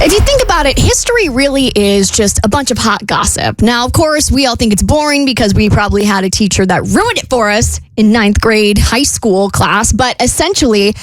If you think about it, history really is just a bunch of hot gossip. Now, of course, we all think it's boring because we probably had a teacher that ruined it for us in 9th grade high school class. But essentially,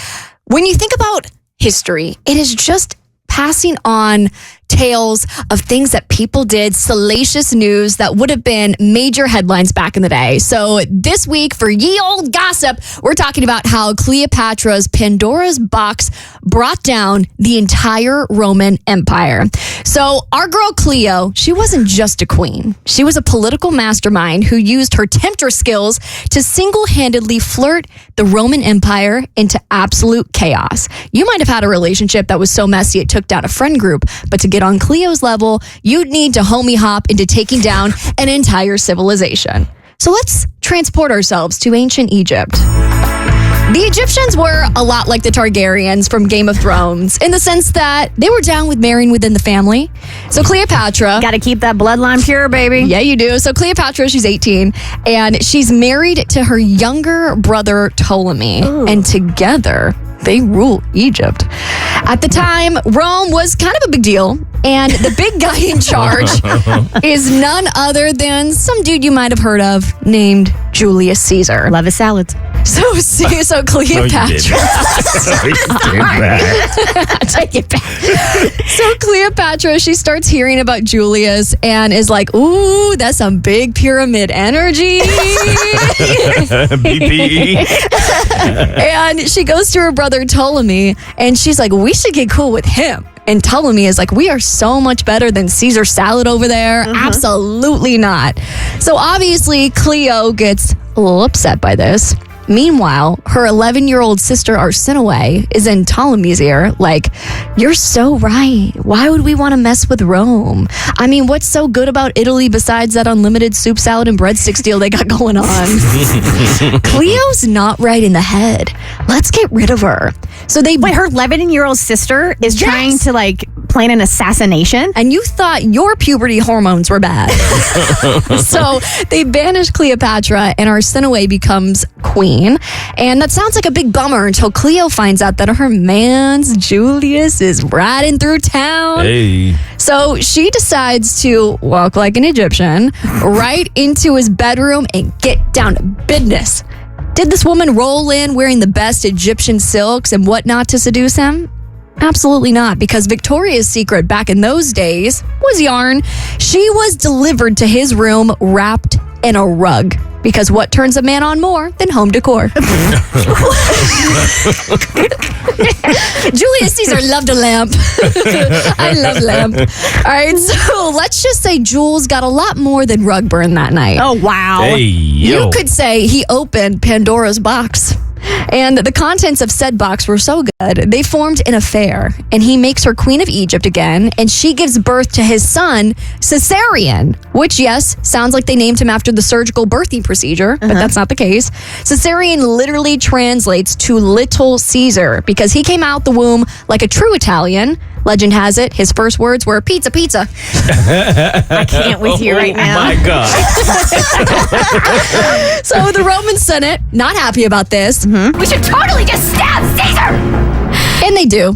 when you think about history, it is just passing on tales of things that people did, salacious news that would have been major headlines back in the day. So this week for Ye Old Gossip, we're talking about how Cleopatra's Pandora's box brought down the entire Roman Empire. So our girl Cleo, she wasn't just a queen. She was a political mastermind who used her tempter skills to single-handedly flirt the Roman Empire into absolute chaos. You might have had a relationship that was so messy it took down a friend group, but to get on Cleo's level, you'd need to homie hop into taking down an entire civilization. So let's transport ourselves to ancient Egypt. The Egyptians were a lot like the Targaryens from Game of Thrones in the sense that they were down with marrying within the family. So Cleopatra... Got to keep that bloodline pure, baby. Yeah, you do. So Cleopatra, she's 18, and she's married to her younger brother Ptolemy. Ooh. And together, they rule Egypt. At the time, Rome was kind of a big deal, and the big guy in charge is none other than some dude you might have heard of named Julius Caesar. Love his salads. So Cleopatra. Take it back. So Cleopatra, she starts hearing about Julius and is like, ooh, that's some big pyramid energy. BP. And she goes to her brother Ptolemy and she's like, we should get cool with him. And Ptolemy is like, we are so much better than Caesar salad over there. Mm-hmm. Absolutely not. So obviously Cleo gets a little upset by this. Meanwhile, her 11-year-old sister Arsinoe is in Ptolemy's ear like, you're so right. Why would we want to mess with Rome? I mean, what's so good about Italy besides that unlimited soup, salad, and breadstick deal they got going on? Cleo's not right in the head. Let's get rid of her. So they... Wait, her 11-year-old sister is trying to, plan an assassination? And you thought your puberty hormones were bad. So they banish Cleopatra and Arsinoe becomes queen. And that sounds like a big bummer until Cleo finds out that her man's Julius is riding through town. Hey. So she decides to walk like an Egyptian right into his bedroom and get down to business. Did this woman roll in wearing the best Egyptian silks and whatnot to seduce him? Absolutely not, because Victoria's Secret back in those days was yarn. She was delivered to his room wrapped in a rug. Because what turns a man on more than home decor? Julius Caesar loved a lamp. I love lamp. All right, so let's just say Jules got a lot more than rug burn that night. Oh, wow. Hey, yo. You could say he opened Pandora's box. And the contents of said box were so good, they formed an affair. And he makes her queen of Egypt again, and she gives birth to his son, Caesarion, which, yes, sounds like they named him after the surgical birthing procedure, but that's not the case. Caesarion literally translates to Little Caesar because he came out the womb like a true Italian. Legend has it, his first words were, pizza, pizza. I can't with you right now. Oh, my God. So the Roman Senate, not happy about this. Mm-hmm. We should totally just stab Caesar! And they do.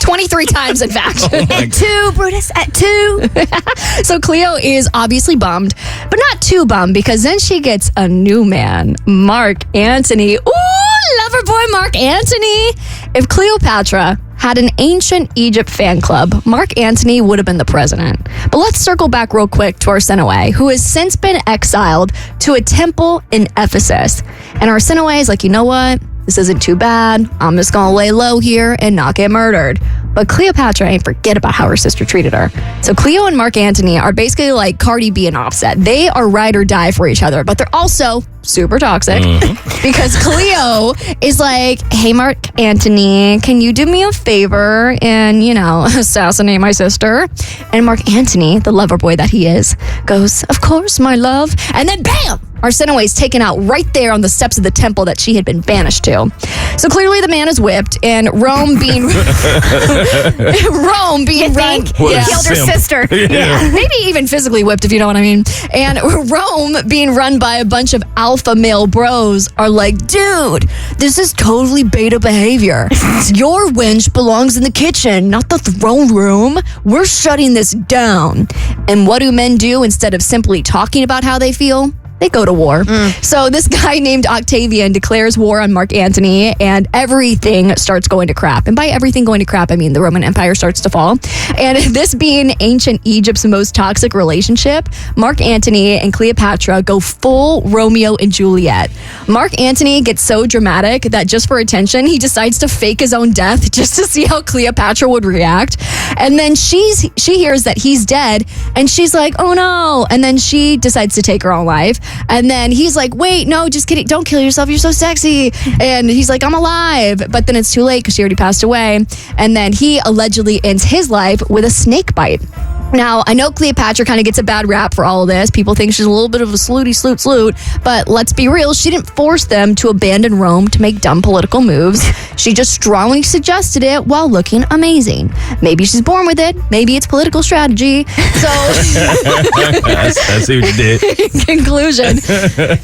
23 times, in fact. At 2, Brutus, at 2. So Cleo is obviously bummed, but not too bummed because then she gets a new man, Mark Antony. Ooh, lover boy Mark Antony. If Cleopatra had an ancient Egypt fan club, Mark Antony would have been the president. But let's circle back real quick to Arsinoe, who has since been exiled to a temple in Ephesus. And Arsinoe is like, you know what? This isn't too bad. I'm just going to lay low here and not get murdered. But Cleopatra ain't forget about how her sister treated her. So Cleo and Mark Antony are basically like Cardi B and Offset. They are ride or die for each other, but they're also super toxic because Cleo is like, hey, Mark Antony, can you do me a favor and, assassinate my sister? And Mark Antony, the lover boy that he is, goes, of course, my love. And then bam! Arsinoe is taken out right there on the steps of the temple that she had been banished to. So clearly the man is whipped, and Rome being run. He killed her sister. Yeah. Maybe even physically whipped, if you know what I mean. And Rome being run by a bunch of alpha male bros are like, dude, this is totally beta behavior. Your wench belongs in the kitchen, not the throne room. We're shutting this down. And what do men do instead of simply talking about how they feel? They go to war. So this guy named Octavian declares war on Mark Antony, and everything starts going to crap. And by everything going to crap, I mean the Roman Empire starts to fall. And this being ancient Egypt's most toxic relationship, Mark Antony and Cleopatra go full Romeo and Juliet. Mark Antony gets so dramatic that just for attention, he decides to fake his own death just to see how Cleopatra would react. And then she hears that he's dead, and she's like, oh no. And then she decides to take her own life. And then he's like, wait, no, just kidding. Don't kill yourself. You're so sexy. And he's like, I'm alive. But then it's too late because she already passed away. And then he allegedly ends his life with a snake bite. Now, I know Cleopatra kind of gets a bad rap for all of this. People think she's a little bit of a sloot. But let's be real, she didn't force them to abandon Rome to make dumb political moves. She just strongly suggested it while looking amazing. Maybe she's born with it. Maybe it's political strategy. So, I see what you did. in conclusion,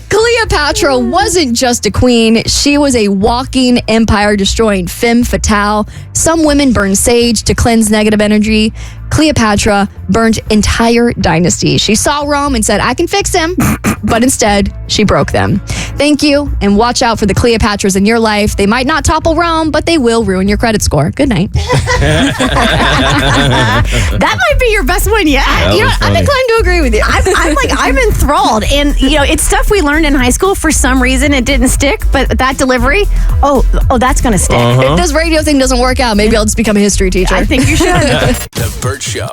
Cleopatra wasn't just a queen. She was a walking empire-destroying femme fatale. Some women burn sage to cleanse negative energy. Cleopatra burned entire dynasties. She saw Rome and said, I can fix him. But instead, she broke them. Thank you, and watch out for the Cleopatras in your life. They might not topple Rome, but they will ruin your credit score. Good night. That might be your best one yet. I'm inclined to agree with you. I'm enthralled. And, it's stuff we learned in high school. For some reason, it didn't stick. But that delivery, that's going to stick. If this radio thing doesn't work out, maybe I'll just become a history teacher. I think you should. The Bert Show.